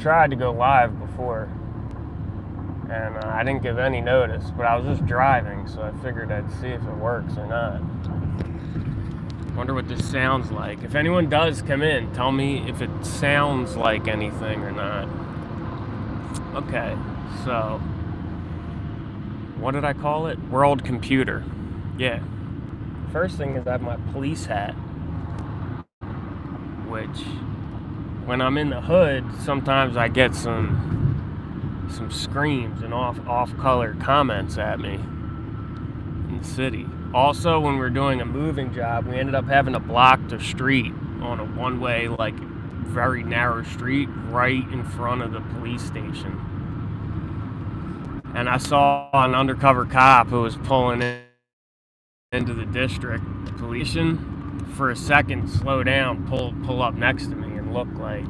tried to go live before, and I didn't give any notice, but I was just driving, so I figured I'd see if it works or not. Wonder what this sounds like. If anyone does come in, tell me if it sounds like anything or not. Okay, so what did I call it? World Computer. Yeah. First thing is I have my police hat, which when I'm in the hood, sometimes I get some screams and off-color comments at me in the city. Also, when we're doing a moving job, we ended up having to block the street on a one-way, like, very narrow street right in front of the police station. And I saw an undercover cop who was pulling into the district police station. For a second, slow down, pull up next to me and look like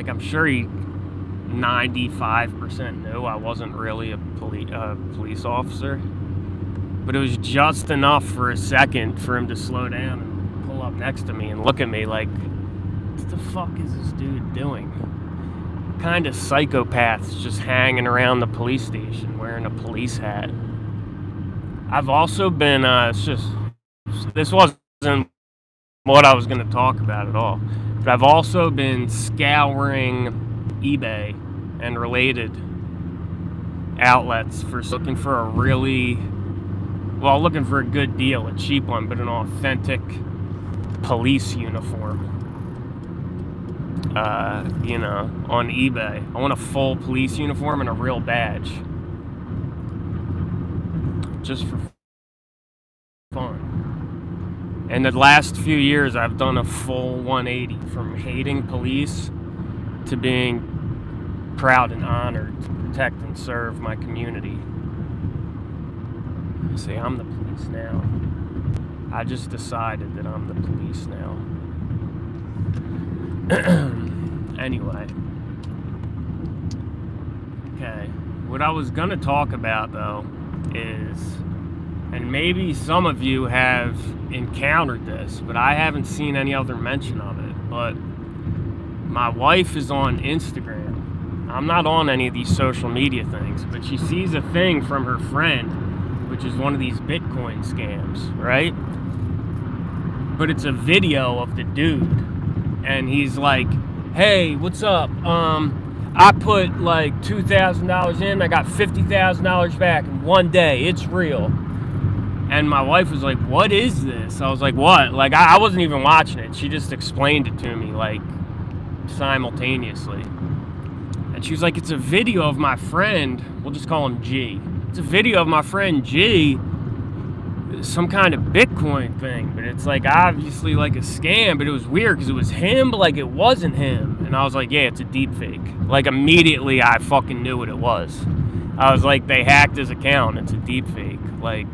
I'm sure he 95% knew I wasn't really a police officer. But it was just enough for a second for him to slow down and pull up next to me and look at me like, what the fuck is this dude doing? What kind of psychopaths just hanging around the police station wearing a police hat? I've also been, this wasn't what I was going to talk about at all, but I've also been scouring eBay and related outlets for looking for a good deal, a cheap one, but an authentic police uniform. On eBay. I want a full police uniform and a real badge. Just for fun. In the last few years, I've done a full 180 from hating police to being proud and honored to protect and serve my community. See, I'm the police now. I just decided that I'm the police now. Anyway. Okay. What I was going to talk about, though, is, and maybe some of you have encountered this, but I haven't seen any other mention of it, but my wife is on Instagram. I'm not on any of these social media things, but she sees a thing from her friend, which is one of these Bitcoin scams, right? But it's a video of the dude, and he's like, hey, what's up? I put like $2,000 in, I got $50,000 back in one day, it's real. And my wife was like, what is this? I was like, what? Like, I wasn't even watching it. She just explained it to me, like, simultaneously. And she was like, it's a video of my friend, we'll just call him G. It's a video of my friend G, some kind of Bitcoin thing, but it's like obviously like a scam, but it was weird because it was him, but like it wasn't him. And I was like, yeah, it's a deep fake. Like immediately I fucking knew what it was. I was like, they hacked his account, it's a deep fake. Like,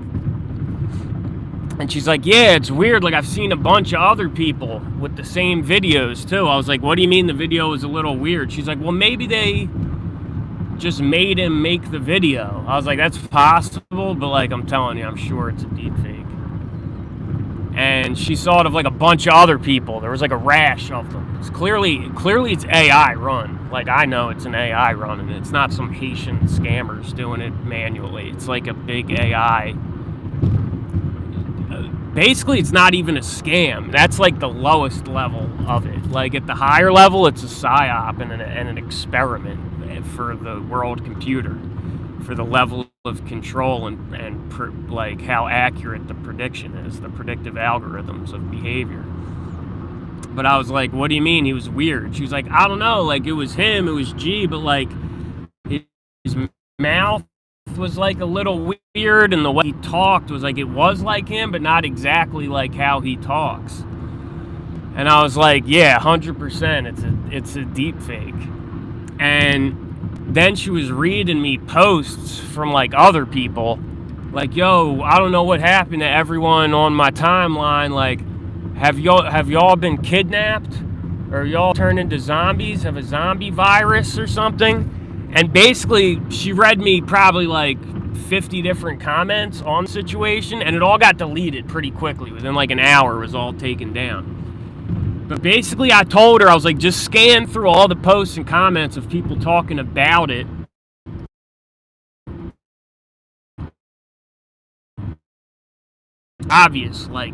and she's like, yeah, it's weird, like I've seen a bunch of other people with the same videos too. I was like, what do you mean the video is a little weird? She's like, well, maybe they just made him make the video. I was like, that's possible, but like I'm telling you, I'm sure it's a deep fake. And she saw it of like a bunch of other people. There was like a rash of them. It's clearly it's AI run. Like I know it's an AI run, and it's not some Haitian scammers doing it manually. It's like a big AI. Basically, it's not even a scam. That's like the lowest level of it. Like at the higher level, it's a psyop and an experiment for the world computer, for the level of control and like how accurate the prediction is, the predictive algorithms of behavior. But I was like, what do you mean he was weird? She was like, I don't know, like it was him, it was G, but like his mouth was like a little weird, and the way he talked was like it was like him, but not exactly like how he talks. And I was like, yeah, 100%, it's a deep fake. And then she was reading me posts from like other people, like, yo, I don't know what happened to everyone on my timeline. Like, have y'all been kidnapped, or y'all turned into zombies? Have a zombie virus or something? And basically, she read me probably like 50 different comments on the situation, and it all got deleted pretty quickly. Within like an hour, it was all taken down. But basically, I told her, I was like, just scan through all the posts and comments of people talking about it. Obvious, like,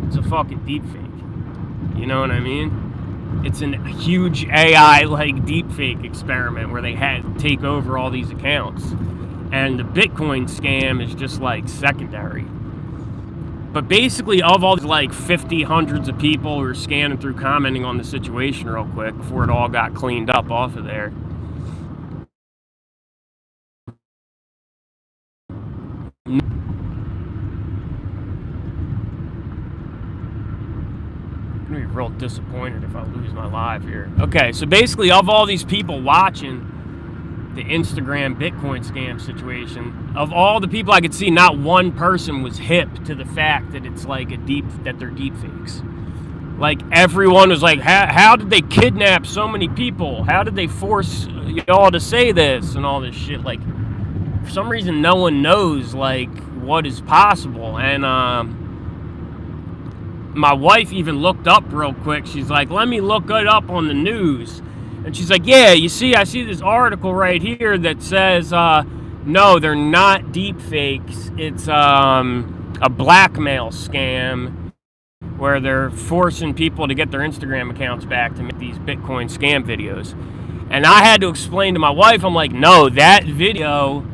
it's a fucking deepfake. You know what I mean? It's a huge AI, like, deepfake experiment where they had to take over all these accounts. And the Bitcoin scam is just, like, secondary. But basically, of all these, like, 50, hundreds of people who are scanning through, commenting on the situation real quick before it all got cleaned up off of there. I'm gonna be real disappointed if I lose my live here. Okay, so basically, of all these people watching the Instagram Bitcoin scam situation, of all the people I could see, not one person was hip to the fact that it's like that they're deep fakes. Like, everyone was like, how did they kidnap so many people? How did they force y'all to say this and all this shit? Like, for some reason, no one knows, like, what is possible. And my wife even looked up real quick. She's like, let me look it up on the news. And she's like, yeah, you see, I see this article right here that says, no, they're not deep fakes. It's a blackmail scam where they're forcing people to get their Instagram accounts back to make these Bitcoin scam videos. And I had to explain to my wife, I'm like, no, that video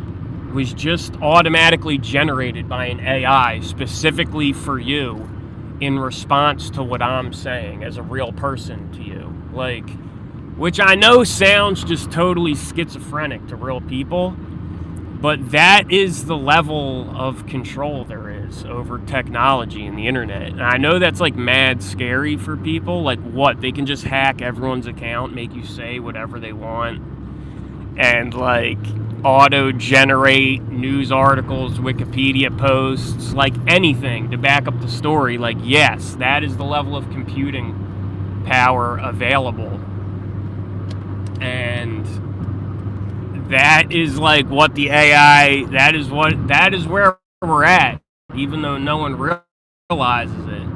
was just automatically generated by an AI specifically for you in response to what I'm saying as a real person to you. Like, which I know sounds just totally schizophrenic to real people, but that is the level of control there is over technology and the internet. And I know that's like mad scary for people. Like, what? They can just hack everyone's account, make you say whatever they want, and like auto-generate news articles, Wikipedia posts, like anything to back up the story. Like, yes, that is the level of computing power available. And that is like what the AI, that is where we're at, even though no one realizes it.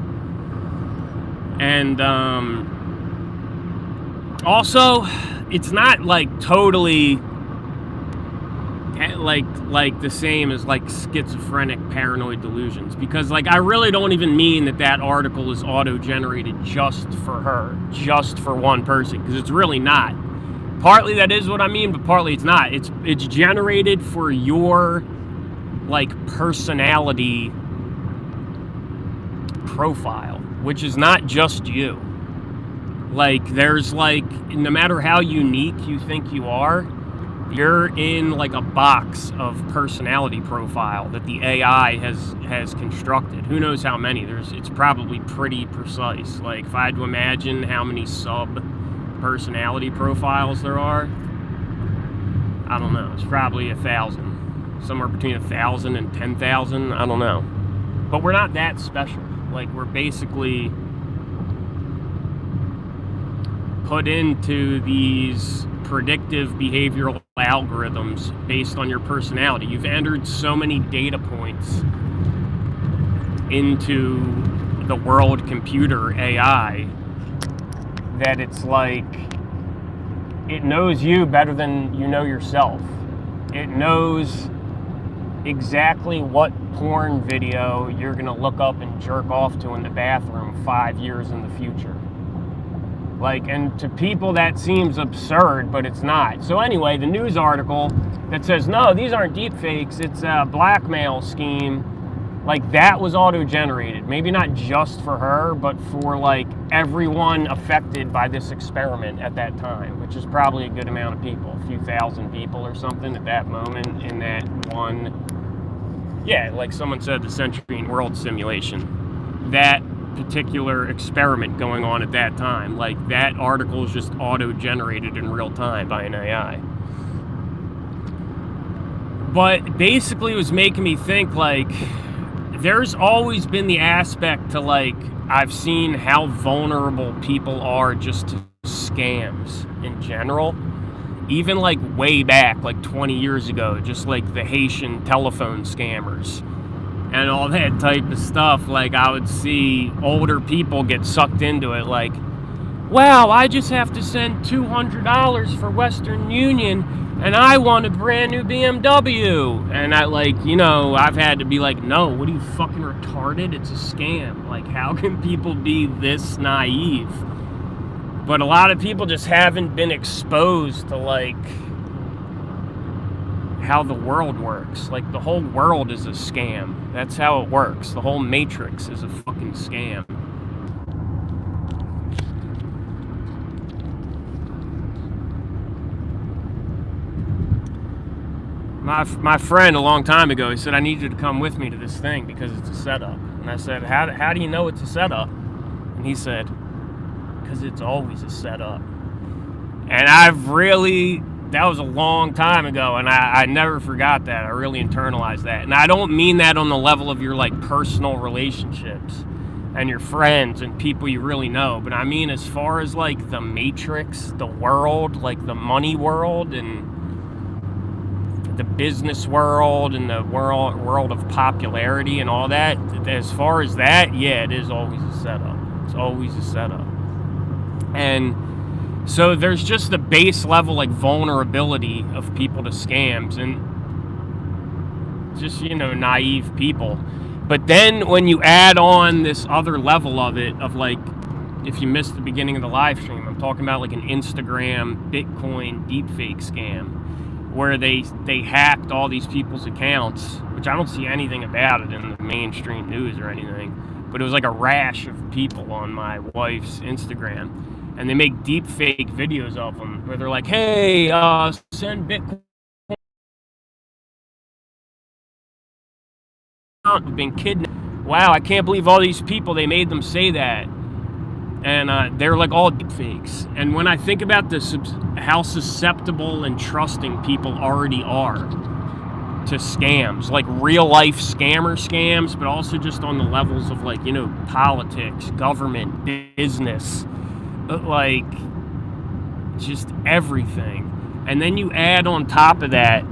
And also, it's not like totally like the same as like schizophrenic paranoid delusions, because like I really don't even mean that article is auto-generated just for her, just for one person, because it's really not. Partly that is what I mean, but partly it's not. It's generated for your like personality profile, which is not just you. Like, there's like, no matter how unique you think you are, you're in like a box of personality profile that the AI has constructed. Who knows how many? It's probably pretty precise. Like, if I had to imagine how many personality profiles there are, I don't know. It's probably 1,000, somewhere between 1,000 and 10,000. I don't know, but we're not that special. Like, we're basically put into these predictive behavioral algorithms based on your personality. You've entered so many data points into the world computer AI that it's like it knows you better than you know yourself. It knows exactly what porn video you're gonna look up and jerk off to in the bathroom 5 years in the future. Like, and to people that seems absurd, but it's not. So anyway, the news article that says, no, these aren't deep fakes, it's a blackmail scheme, like, that was auto-generated. Maybe not just for her, but for like everyone affected by this experiment at that time, which is probably a good amount of people, a few thousand people or something at that moment in that one, yeah, like someone said, the Century and World simulation. That particular experiment going on at that time, like, that article is just auto-generated in real time by an AI. But basically it was making me think, like, there's always been the aspect to, like, I've seen how vulnerable people are just to scams in general, even like way back, like 20 years ago, just like the Haitian telephone scammers. and all that type of stuff. Like, I would see older people get sucked into it, like, wow, I just have to send $200 for Western Union and I want a brand new BMW. And I, like, I've had to be like, no, what are you, fucking retarded? It's a scam. Like, how can people be this naive? But a lot of people just haven't been exposed to, like, how the world works. Like, the whole world is a scam. That's how it works. The whole Matrix is a fucking scam. My friend a long time ago, he said, I need you to come with me to this thing because it's a setup. And I said, how do you know it's a setup? And he said, because it's always a setup. And that was a long time ago, and I never forgot that. I really internalized that. And I don't mean that on the level of your, like, personal relationships and your friends and people you really know, but I mean as far as, like, the Matrix, the world, like the money world and the business world and the world of popularity and all that, as far as that, yeah, it is always a setup. It's always a setup. And so there's just the base level, like, vulnerability of people to scams and just, naive people. But then when you add on this other level of it, of, like, if you missed the beginning of the live stream, I'm talking about, like, an Instagram Bitcoin deepfake scam where they hacked all these people's accounts, which I don't see anything about it in the mainstream news or anything, but it was like a rash of people on my wife's Instagram, and they make deep fake videos of them where they're like, hey, send Bitcoin, been kidnapped. Wow, I can't believe all these people, they made them say that. And they're, like, all deep fakes. And when I think about how susceptible and trusting people already are to scams, like real life scams, but also just on the levels of, like, politics, government, business, like, just everything. And then you add on top of that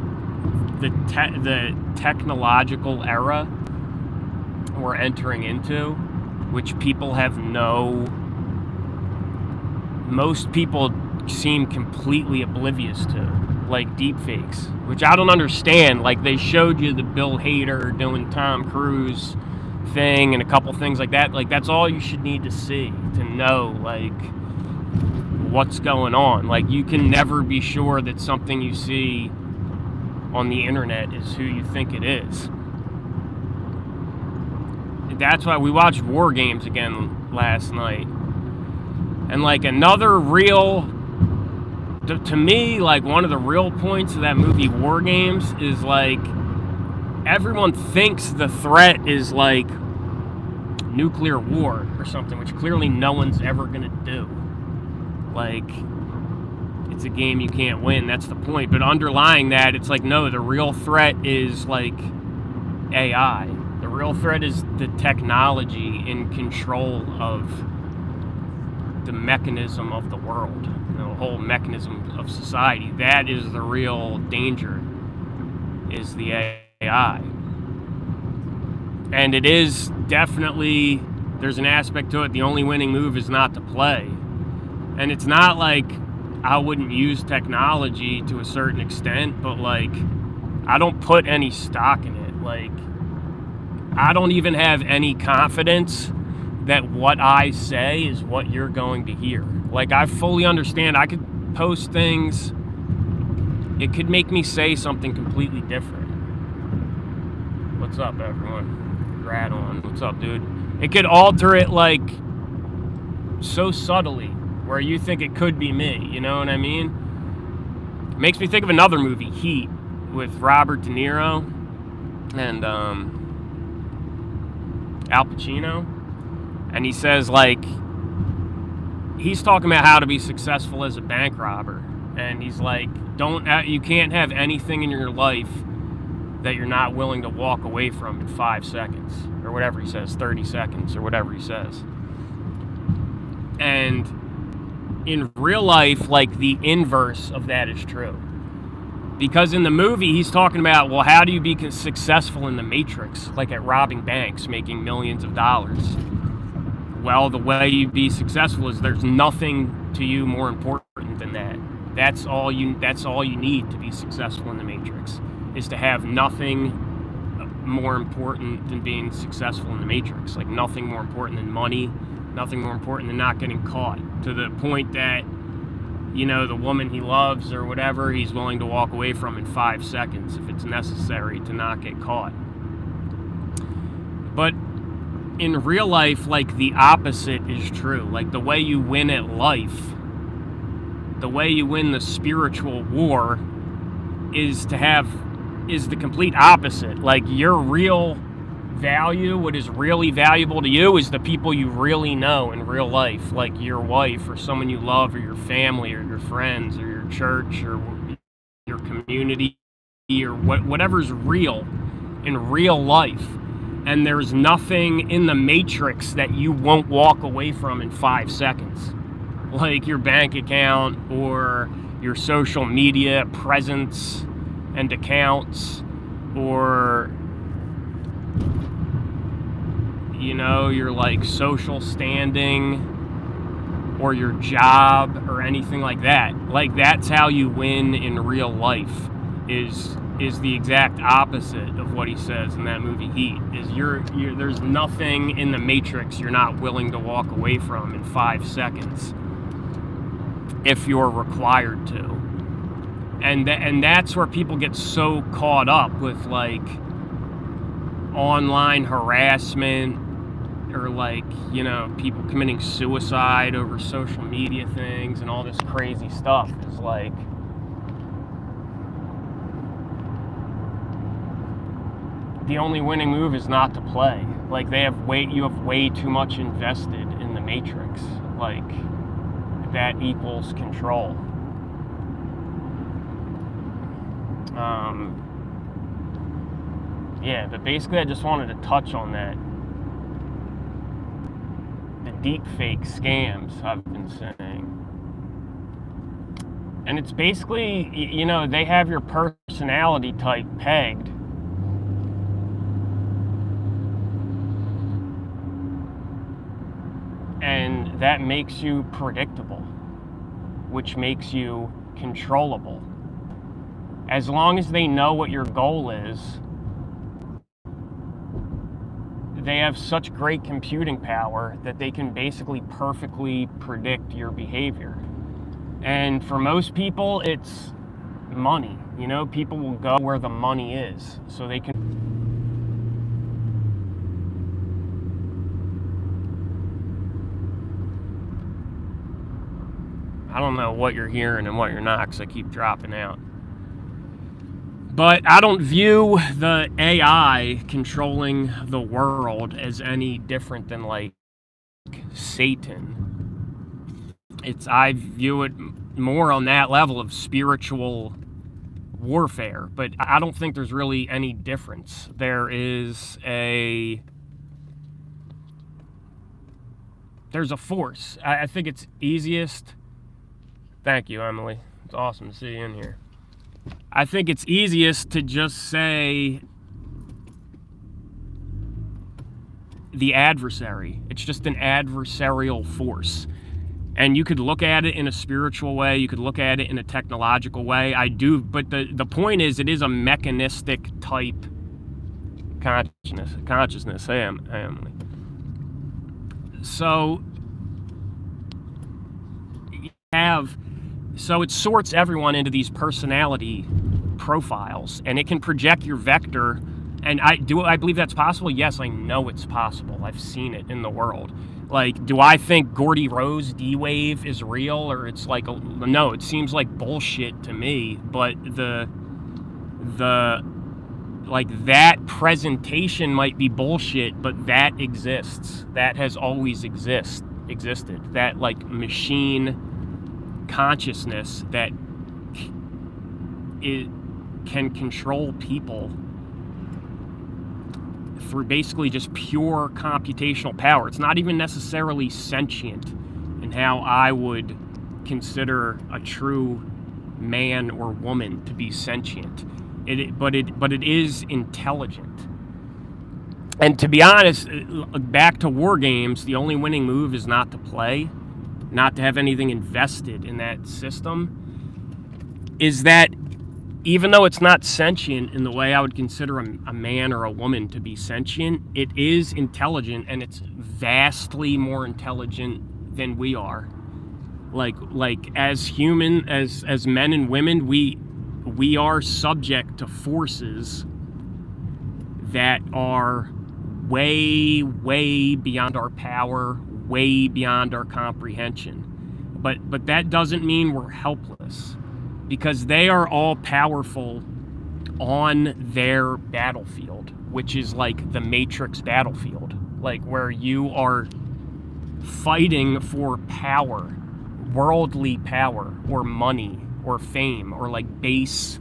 the technological era we're entering into, which people have most people seem completely oblivious to, like deepfakes, which I don't understand. Like, they showed you the Bill Hader doing Tom Cruise thing and a couple things like that. Like, that's all you should need to see to know, like, what's going on. Like, you can never be sure that something you see on the internet is who you think it is. That's why we watched War Games again last night. And, like, another real, to me, like, one of the real points of that movie War Games is, like, everyone thinks the threat is, like, nuclear war or something, which clearly no one's ever gonna do. Like, it's a game you can't win, that's the point. But underlying that, it's like, no, the real threat is, like, AI. The real threat is the technology in control of the mechanism of the world, the whole mechanism of society. That is the real danger, is the AI. And it is definitely, there's an aspect to it, the only winning move is not to play. And it's not like I wouldn't use technology to a certain extent, but, like, I don't put any stock in it. Like, I don't even have any confidence that what I say is what you're going to hear. Like, I fully understand I could post things, it could make me say something completely different. What's up, everyone? Rat on. What's up, dude? It could alter it, like, so subtly, where you think it could be me, you know what I mean? It makes me think of another movie, Heat, with Robert De Niro and Al Pacino. And he says, like, he's talking about how to be successful as a bank robber. And he's like, you can't have anything in your life that you're not willing to walk away from in 5 seconds. Or whatever he says, 30 seconds, or whatever he says. And in real life, like, the inverse of that is true. Because in the movie, he's talking about, well, how do you be successful in the Matrix, like at robbing banks, making millions of dollars? Well, the way you be successful is there's nothing to you more important than that. That's all you need to be successful in the Matrix, is to have nothing more important than being successful in the Matrix. Like nothing more important than money, nothing more important than not getting caught, to the point that, you know, the woman he loves or whatever, he's willing to walk away from in 5 seconds if it's necessary to not get caught. But in real life, like, the opposite is true. Like, the way you win at life, the way you win the spiritual war is the complete opposite. Like, your real value, what is really valuable to you, is the people you really know in real life, like your wife or someone you love or your family or your friends or your church or your community or whatever's real in real life. And there's nothing in the Matrix that you won't walk away from in 5 seconds, like your bank account or your social media presence and accounts, or, you know, your like social standing or your job or anything like that. Like, that's how you win in real life, is the exact opposite of what he says in that movie Heat. Is there's nothing in the Matrix you're not willing to walk away from in 5 seconds if you're required to. And that's where people get so caught up with, like, online harassment, or, like, you know, people committing suicide over social media things and all this crazy stuff. Is like, the only winning move is not to play. Like, you have way too much invested in the Matrix. Like, that equals control. Yeah, but basically I just wanted to touch on that. The deepfake scams I've been saying. And it's basically, you know, they have your personality type pegged. And that makes you predictable, which makes you controllable. As long as they know what your goal is, they have such great computing power that they can basically perfectly predict your behavior. And for most people, it's money. You know, people will go where the money is, so they can. I don't know what you're hearing and what you're not, because I keep dropping out. But I don't view the AI controlling the world as any different than, like, Satan. I view it more on that level of spiritual warfare, but I don't think there's really any difference. There's a force. I think it's easiest. Thank you, Emily. It's awesome to see you in here. I think it's easiest to just say the adversary. It's just an adversarial force. And you could look at it in a spiritual way. You could look at it in a technological way. I do, but the point is, it is a mechanistic type consciousness. Hey, Emily. So it sorts everyone into these personality profiles, and it can project your vector. And I believe that's possible? Yes, I know it's possible. I've seen it in the world. Like, do I think Gordy Rose D-Wave is real, or it's like, no, it seems like bullshit to me, but like, that presentation might be bullshit, but that exists. That has always existed. That, like, machine consciousness that it can control people through basically just pure computational power. It's not even necessarily sentient in how I would consider a true man or woman to be sentient. But it is intelligent. And to be honest, back to war games, the only winning move is not to play, not to have anything invested in that system. Is that even though it's not sentient in the way I would consider a man or a woman to be sentient, it is intelligent, and it's vastly more intelligent than we are. Like as human, as men and women, we are subject to forces that are way beyond our power, way beyond our comprehension. But that doesn't mean we're helpless, because they are all powerful on their battlefield, which is like the Matrix battlefield, like where you are fighting for power, worldly power, or money, or fame, or like base,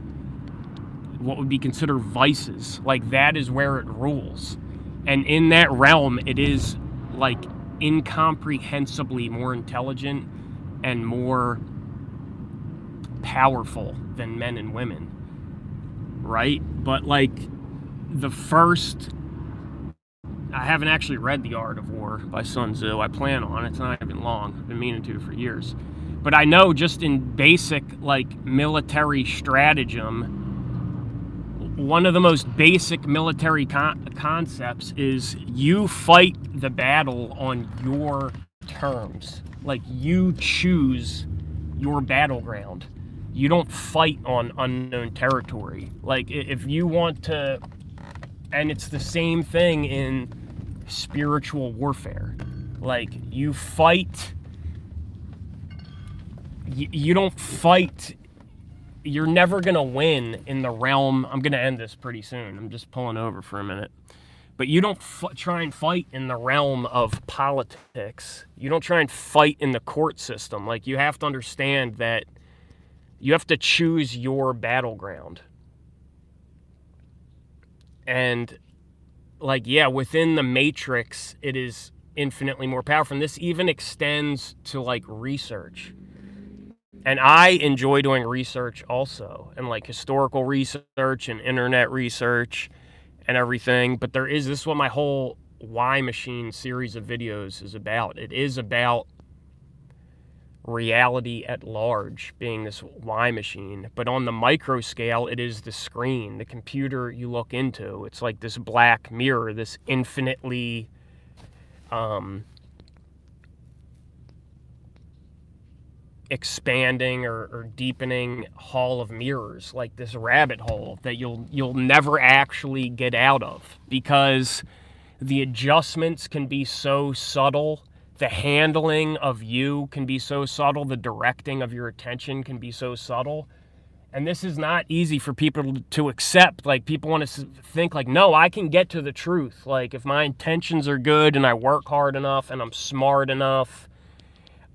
what would be considered vices. Like that is where it rules. And in that realm, it is like incomprehensibly more intelligent and more powerful than men and women, right? But like I haven't actually read The Art of War by Sun Tzu. I plan on it. It's not even long. I've been meaning to for years. But I know just in basic like military stratagem, one of the most basic military concepts is you fight the battle on your terms. Like you choose your battleground. You don't fight on unknown territory. Like if you want to, and it's the same thing in spiritual warfare. Like you fight, you don't fight. You're never going to win in the realm. I'm going to end this pretty soon. I'm just pulling over for a minute. But you don't try and fight in the realm of politics. You don't try and fight in the court system. Like you have to understand that you have to choose your battleground. And like, yeah, within the Matrix, it is infinitely more powerful. And this even extends to like research. And I enjoy doing research also, and like historical research and internet research and everything. But this is what my whole Why Machine series of videos is about. It is about reality at large being this Why Machine. But on the micro scale, it is the screen, the computer you look into. It's like this black mirror, this infinitely expanding or deepening hall of mirrors, like this rabbit hole that you'll never actually get out of, because the adjustments can be so subtle, the handling of you can be so subtle, the directing of your attention can be so subtle. And this is not easy for people to accept. Like people want to think like, no, I can get to the truth. Like if my intentions are good and I work hard enough and I'm smart enough,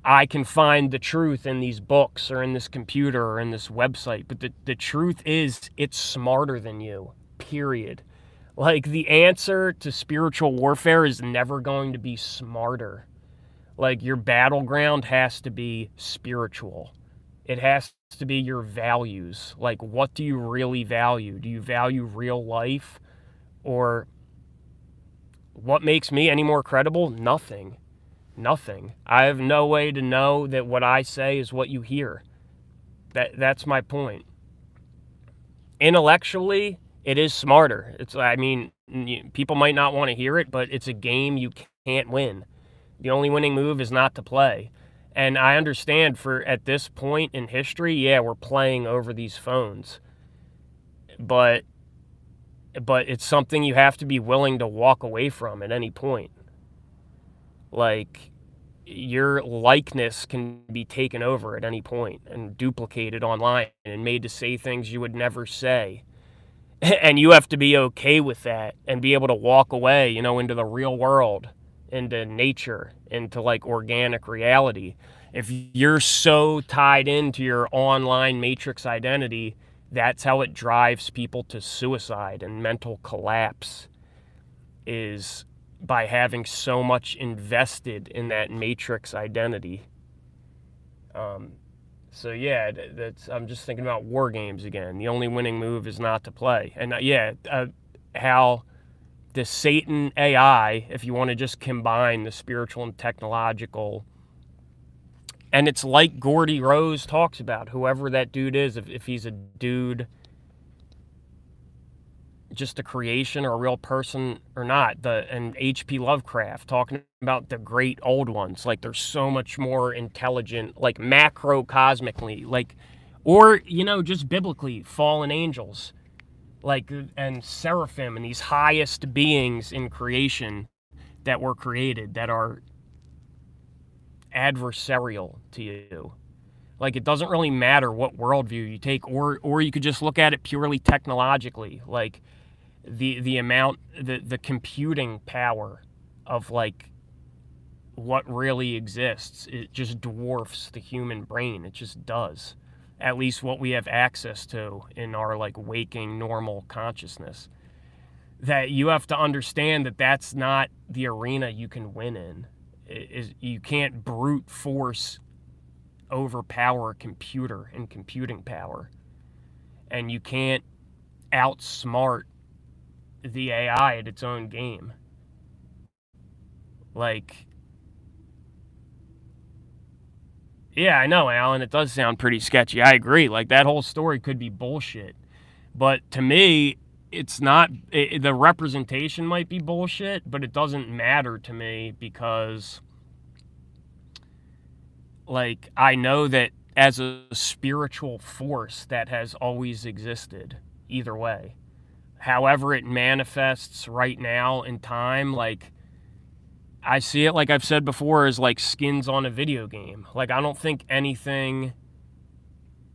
I can find the truth in these books or in this computer or in this website. But the truth is, it's smarter than you, period. Like the answer to spiritual warfare is never going to be smarter. Like your battleground has to be spiritual. It has to be your values. Like what do you really value? Do you value real life? Or what makes me any more credible? Nothing. Nothing. I have no way to know that what I say is what you hear. That's my point. Intellectually, it is smarter. People might not want to hear it, but it's a game you can't win. The only winning move is not to play. And I understand at this point in history, yeah, we're playing over these phones. But it's something you have to be willing to walk away from at any point. Like, your likeness can be taken over at any point and duplicated online and made to say things you would never say. And you have to be okay with that and be able to walk away, into the real world, into nature, into like organic reality. If you're so tied into your online matrix identity, that's how it drives people to suicide and mental collapse, is by having so much invested in that matrix identity. So yeah, that's. I'm just thinking about war games again. The only winning move is not to play. And yeah, how the Satan AI, if you want to just combine the spiritual and technological, and it's like Gordy Rose talks about, whoever that dude is, if he's a dude, just a creation or a real person or not. And H.P. Lovecraft talking about the great old ones, like they're so much more intelligent, like macrocosmically, like, or just biblically, fallen angels, like, and seraphim and these highest beings in creation that were created that are adversarial to you. Like, it doesn't really matter what worldview you take, or you could just look at it purely technologically, like the amount, the computing power of like what really exists. It just dwarfs the human brain. It just does. At least what we have access to in our like waking normal consciousness. That you have to understand that that's not the arena you can win in. You can't brute force overpower a computer and computing power. And you can't outsmart the AI at its own game. Like, yeah, I know, Alan, it does sound pretty sketchy. I agree. Like, that whole story could be bullshit. But to me, it's not. The representation might be bullshit, but it doesn't matter to me because, like, I know that as a spiritual force that has always existed, either way. However it manifests right now in time, like, I see it, like I've said before, as like skins on a video game. Like, I don't think anything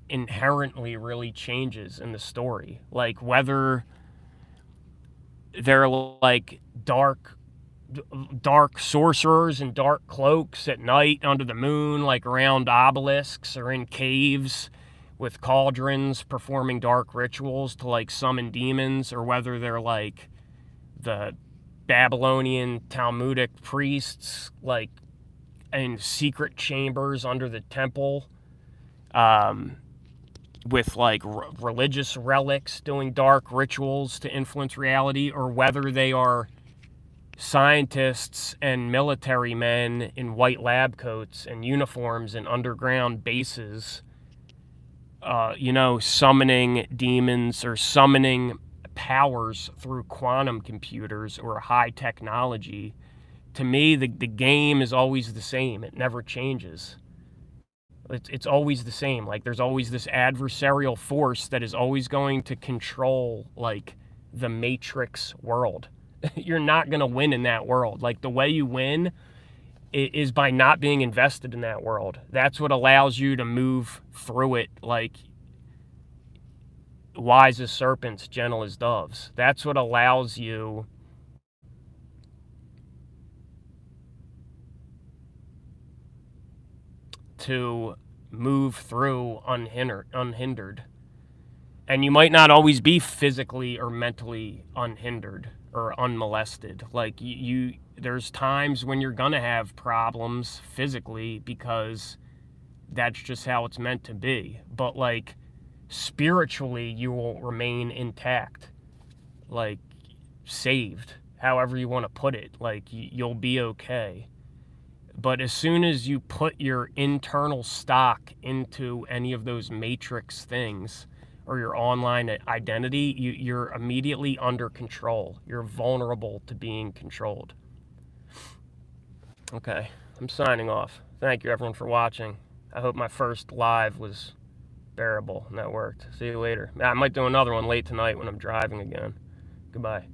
inherently really changes in the story. Like, whether they're like dark sorcerers in dark cloaks at night under the moon, like around obelisks, or in caves with cauldrons performing dark rituals to like summon demons, or whether they're like the Babylonian Talmudic priests, like in secret chambers under the temple, with like religious relics doing dark rituals to influence reality, or whether they are scientists and military men in white lab coats and uniforms in underground bases, summoning demons or summoning powers through quantum computers or high technology. To me, the game is always the same. It never changes. It's always the same. Like, there's always this adversarial force that is always going to control, like, the Matrix world. You're not going to win in that world. Like, the way you win is by not being invested in that world. That's what allows you to move through it like wise as serpents, gentle as doves. That's what allows you to move through unhindered. And you might not always be physically or mentally unhindered or unmolested. Like, there's times when you're gonna have problems physically because that's just how it's meant to be. But like, spiritually, you will remain intact, like saved, however you want to put it. Like, you'll be okay. But as soon as you put your internal stock into any of those matrix things or your online identity, you're immediately under control. You're vulnerable to being controlled. Okay, I'm signing off. Thank you, everyone, for watching. I hope my first live was bearable and that worked. See you later. I might do another one late tonight when I'm driving again. Goodbye.